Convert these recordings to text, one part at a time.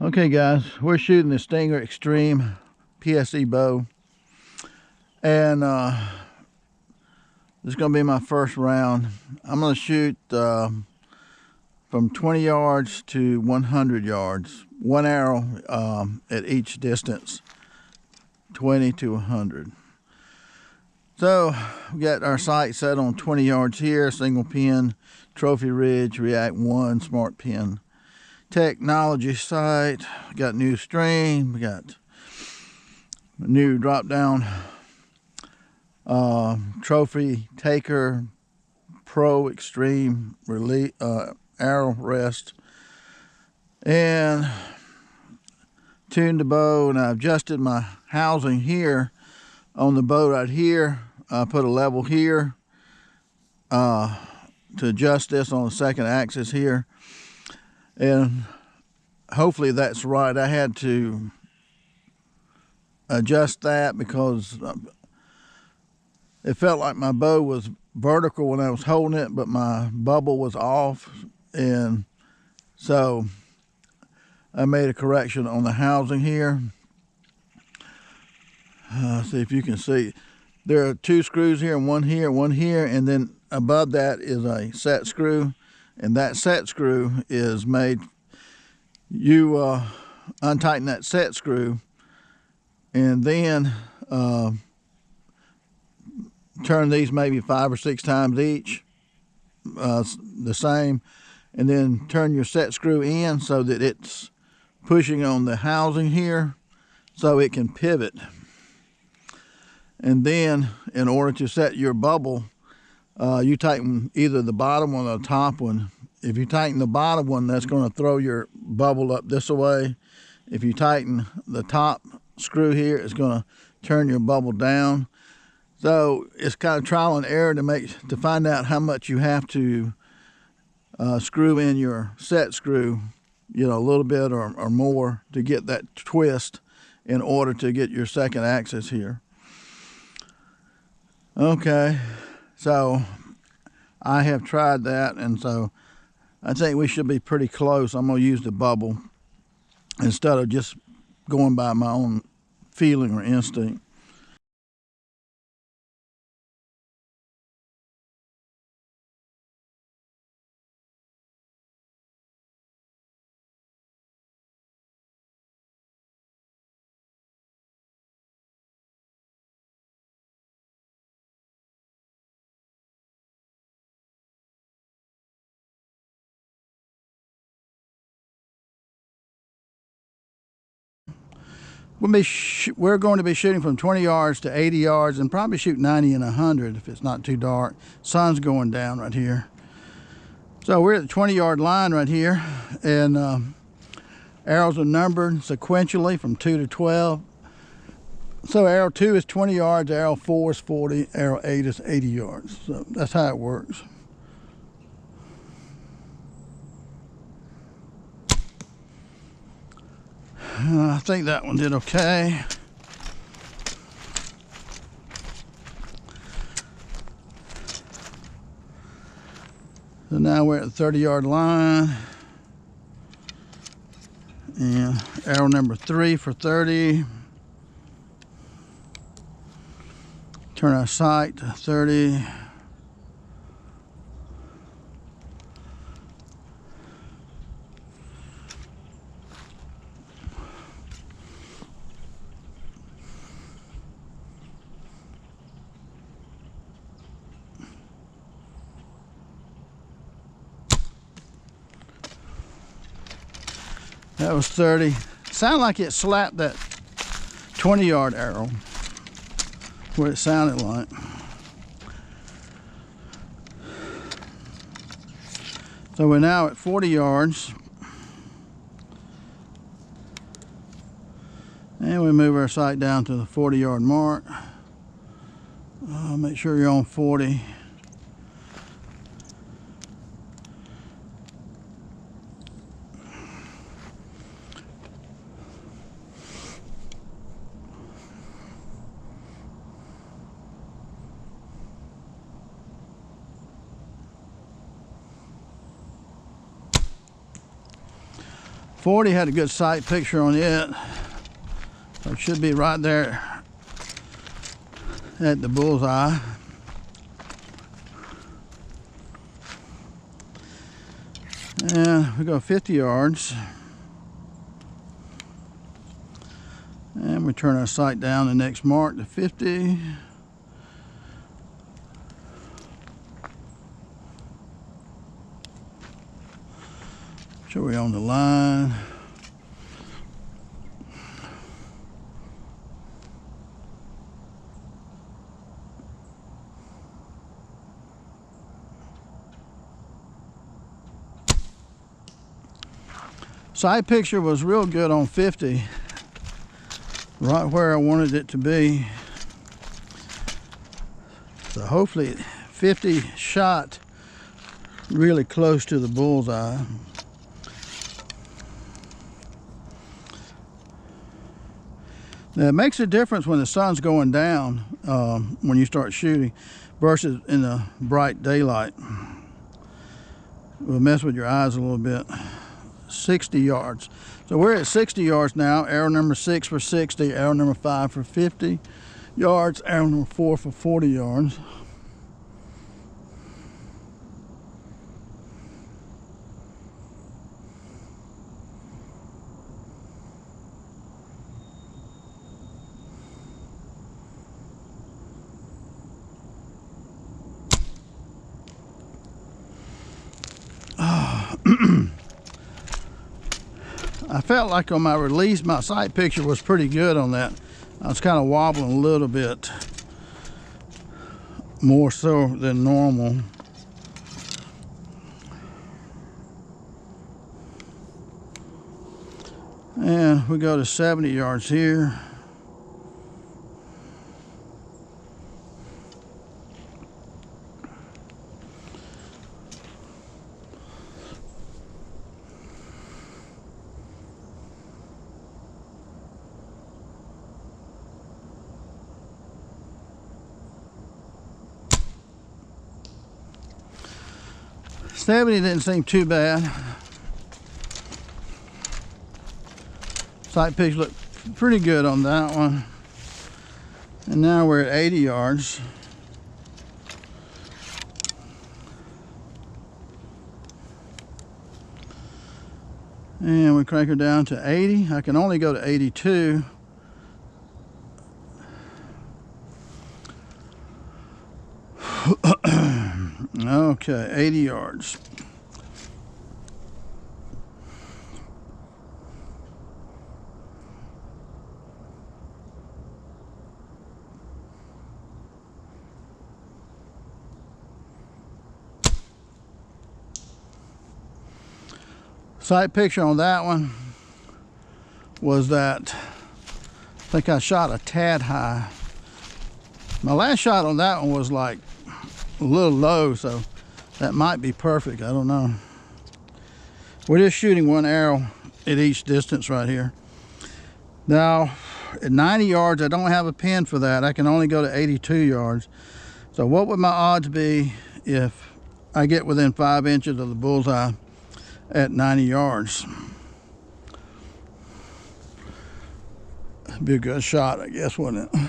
Okay guys, we're shooting the Stinger Extreme PSE Bow, and this is going to be my first round. I'm going to shoot from 20 yards to 100 yards, one arrow at each distance, 20 to 100. So we got our sight set on 20 yards here, single pin, Trophy Ridge, React 1, smart pin. Technology sight, we got new string, we got new drop down Trophy Taker Pro Extreme Release arrow rest, and tuned the bow, and I adjusted my housing here on the bow right here. I put a level here to adjust this on the second axis here, and hopefully that's right. I had to adjust that because it felt like my bow was vertical when I was holding it, but my bubble was off, and so I made a correction on the housing here. See if you can see. There are two screws here, one here, one here, and then above that is a set screw, and that set screw is made, you untighten that set screw and then turn these maybe 5 or 6 times each, the same, and then turn your set screw in so that it's pushing on the housing here so it can pivot. And then in order to set your bubble, you tighten either the bottom one or the top one. If you tighten the bottom one, that's going to throw your bubble up this way. If you tighten the top screw here, it's going to turn your bubble down. So it's kind of trial and error to find out how much you have to screw in your set screw, a little bit or more to get that twist in order to get your second axis here. Okay, so I have tried that, and so I think we should be pretty close. I'm going to use the bubble instead of just going by my own feeling or instinct. We're going to be shooting from 20 yards to 80 yards and probably shoot 90 and 100 if it's not too dark. Sun's going down right here. So we're at the 20-yard line right here, and arrows are numbered sequentially from 2 to 12. So arrow 2 is 20 yards, arrow 4 is 40, arrow 8 is 80 yards. So that's how it works. I think that one did okay. So now we're at the 30-yard line. And arrow number 3 for 30. Turn our sight to 30. That was 30. Sounded like it slapped that 20-yard arrow, what it sounded like. So we're now at 40 yards. And we move our sight down to the 40-yard mark. Make sure you're on 40. 40 had a good sight picture on it. So it should be right there at the bullseye. And we go 50 yards. And we turn our sight down the next mark to 50. Sure we're on the line. Side picture was real good on 50. Right where I wanted it to be. So hopefully 50 shot really close to the bullseye. Now it makes a difference when the sun's going down when you start shooting versus in the bright daylight. It will mess with your eyes a little bit. 60 yards. So we're at 60 yards now. Arrow number 6 for 60, arrow number 5 for 50 yards, arrow number 4 for 40 yards. I felt like on my release, my sight picture was pretty good on that. I was kind of wobbling a little bit more so than normal. And we go to 70 yards here. '70 didn't seem too bad. Sight picture looked pretty good on that one. And now we're at 80 yards. And we crank her down to 80. I can only go to 82. Okay, 80 yards. Sight picture on that one was that I think I shot a tad high. My last shot on that one was like a little low, so that might be perfect. I don't know. We're just shooting one arrow at each distance right here. Now at 90 yards, I don't have a pin for that. I can only go to 82 yards. So what would my odds be if I get within 5 inches of the bullseye at 90 yards? Be a good shot, I guess, wouldn't it?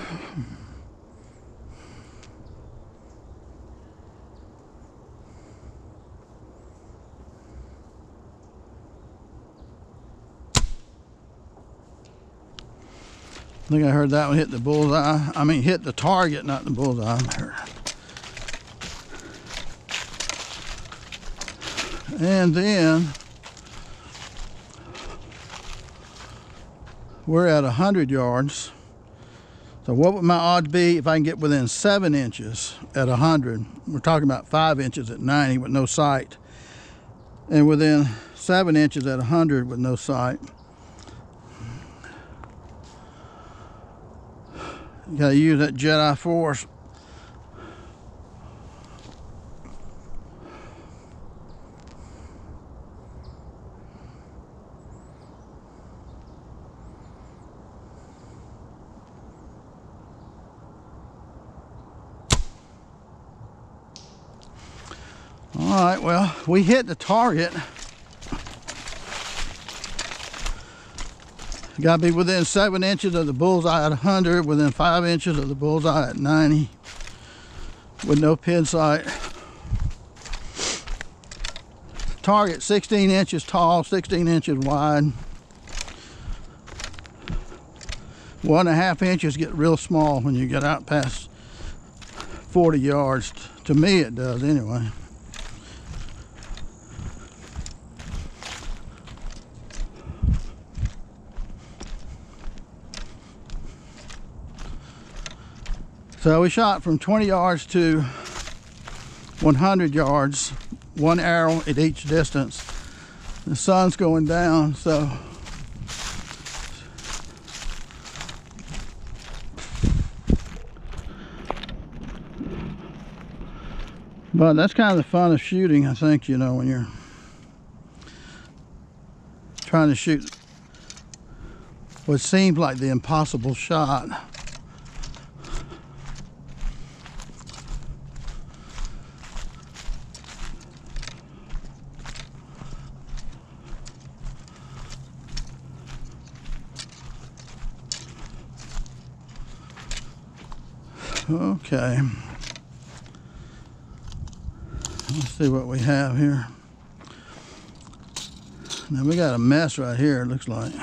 I think I heard that one hit the bullseye. I mean, hit the target, not the bullseye. And then we're at 100 yards. So what would my odds be if I can get within 7 inches at 100? We're talking about 5 inches at 90 with no sight. And within 7 inches at 100 with no sight. You gotta use that Jedi Force. All right, well, we hit the target. You gotta be within 7 inches of the bullseye at 100, within 5 inches of the bullseye at 90, with no pin sight. Target 16 inches tall, 16 inches wide. 1.5 inches get real small when you get out past 40 yards. To me it does anyway. So we shot from 20 yards to 100 yards, one arrow at each distance. The sun's going down, so but that's kind of the fun of shooting, I think, you know, when you're trying to shoot what seems like the impossible shot. Okay, let's see what we have here. Now we got a mess right here, it looks like.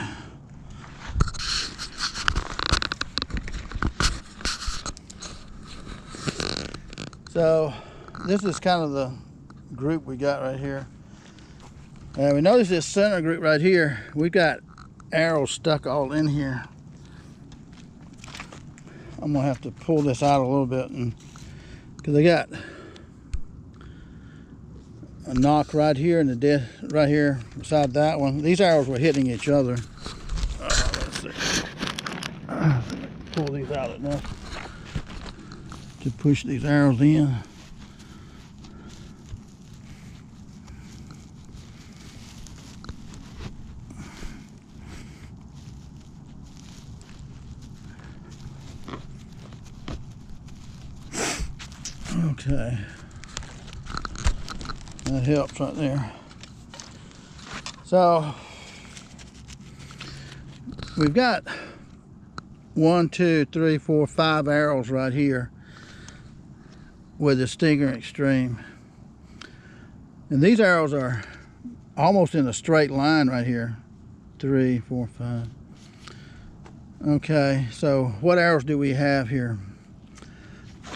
So this is kind of the group we got right here. We notice this center group right here, we got arrows stuck all in here. I'm gonna have to pull this out a little bit, and because I got a knock right here and the dead right here beside that one. These arrows were hitting each other. Let's see. Pull these out enough to push these arrows in. Okay, that helps right there. So we've got 1, 2, 3, 4, 5 arrows right here with the Stinger Extreme, and these arrows are almost in a straight line right here. 3, 4, 5. Okay, so what arrows do we have here?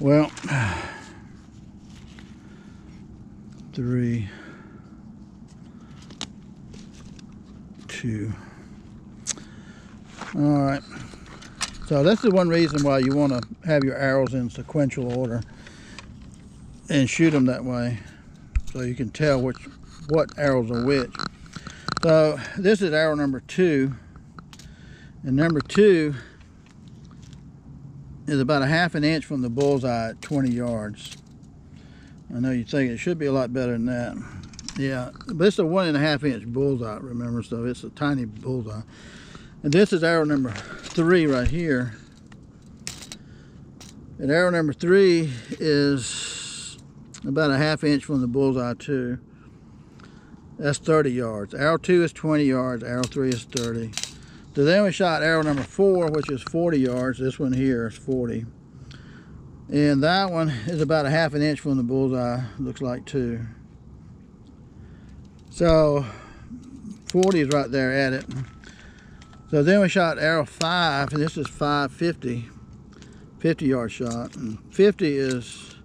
Well, 3, 2. All right, so that's the one reason why you want to have your arrows in sequential order and shoot them that way, so you can tell what arrows are which. So this is arrow number 2, and number 2 is about 1/2 inch from the bullseye at 20 yards. I know you think it should be a lot better than that. Yeah, but it's a 1.5 inch bullseye, remember, so it's a tiny bullseye. And this is arrow number 3 right here. And arrow number 3 is about 1/2 inch from the bullseye too. That's 30 yards. Arrow 2 is 20 yards, arrow 3 is 30. So then we shot arrow number 4, which is 40 yards. This one here is 40. And that one is about 1/2 inch from the bullseye, looks like too. So 40 is right there at it. So then we shot arrow 5, and this is 550, 50-yard shot. And 50 is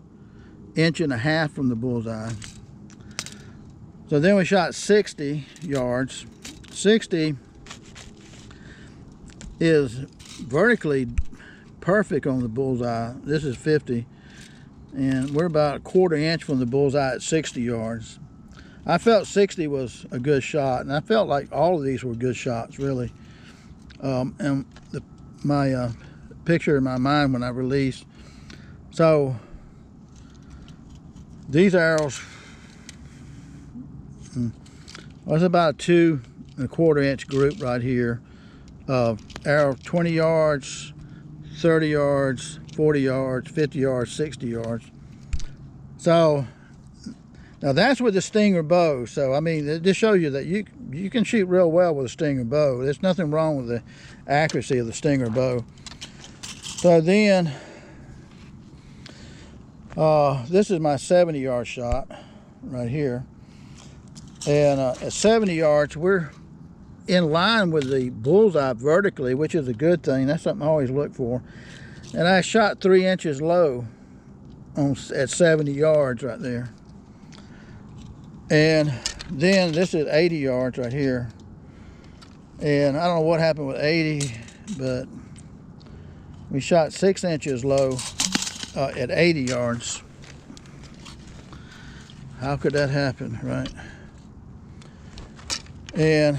1.5 inches from the bullseye. So then we shot 60 yards. 60 is vertically perfect on the bullseye. This is 50, and we're about 1/4 inch from the bullseye at 60 yards. I felt 60 was a good shot, and I felt like all of these were good shots, really. And my picture in my mind when I released. So these arrows was about a 2.25 inch group right here of arrow 20 yards, 30 yards, 40 yards, 50 yards, 60 yards. So Now that's with the Stinger bow. So I mean, it just shows you that you can shoot real well with a Stinger bow. There's nothing wrong with the accuracy of the Stinger bow. So then, this is my 70-yard shot right here. And at 70 yards, we're in line with the bullseye vertically, which is a good thing. That's something I always look for. And I shot 3 inches low at 70 yards right there. And then this is 80 yards right here. And I don't know what happened with 80, but we shot 6 inches low at 80 yards. How could that happen, right? And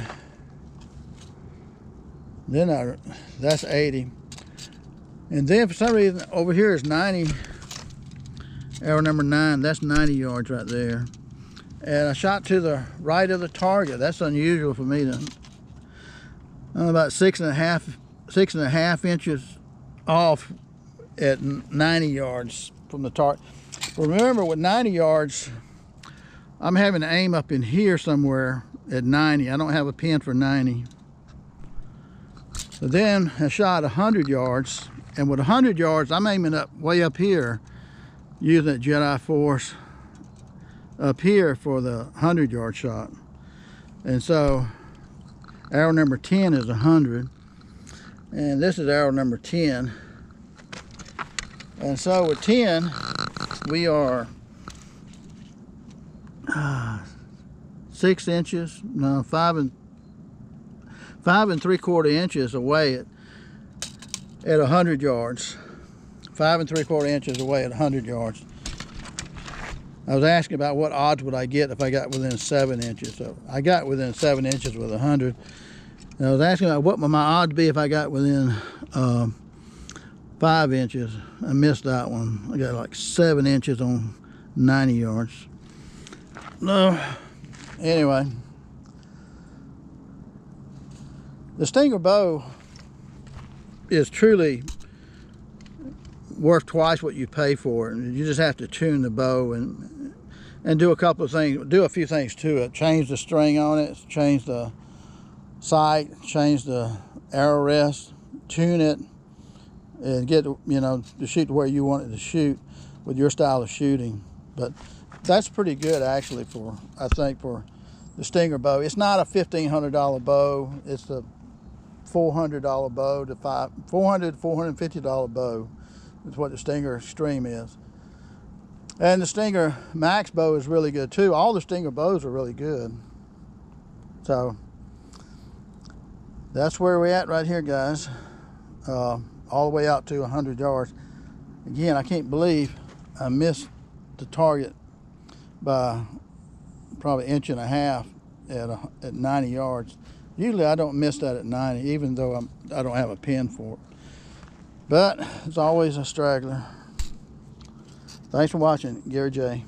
then that's 80. And then for some reason over here is 90. Arrow number 9, that's 90 yards right there. And I shot to the right of the target. That's unusual for me to. I'm about 6.5 inches off at 90 yards from the target. Remember, with 90 yards, I'm having to aim up in here somewhere at 90. I don't have a pin for 90. So then I shot 100 yards, and with 100 yards, I'm aiming up way up here, using that Jedi Force up here for the 100-yard shot. And so arrow number 10 is 100, and this is arrow number 10. And so with 10, we are 6 inches, no, 5 3/4 inches away at 100 yards. 5 3/4 inches away at 100 yards. I was asking about what odds would I get if I got within 7 inches. So I got within 7 inches with 100. And I was asking about what would my odds be if I got within 5 inches. I missed that one. I got like 7 inches on 90 yards. No. Anyway, the Stinger bow is truly worth twice what you pay for it. You just have to tune the bow and do a couple of things, do a few things to it. Change the string on it, change the sight, change the arrow rest, tune it, and get, you know, to shoot where you want it to shoot with your style of shooting. But that's pretty good actually for, I think, for the Stinger bow. It's not a $1,500 bow. It's a $400 bow to $400 to $450 bow. Is what the Stinger Extreme is. And the Stinger Maxx bow is really good too. All the Stinger bows are really good. So that's where we're at right here, guys. All the way out to 100 yards. Again, I can't believe I missed the target by probably 1.5 inches at 90 yards. Usually I don't miss that at 90, even though I don't have a pin for it. But it's always a straggler. Thanks for watching. Gary J.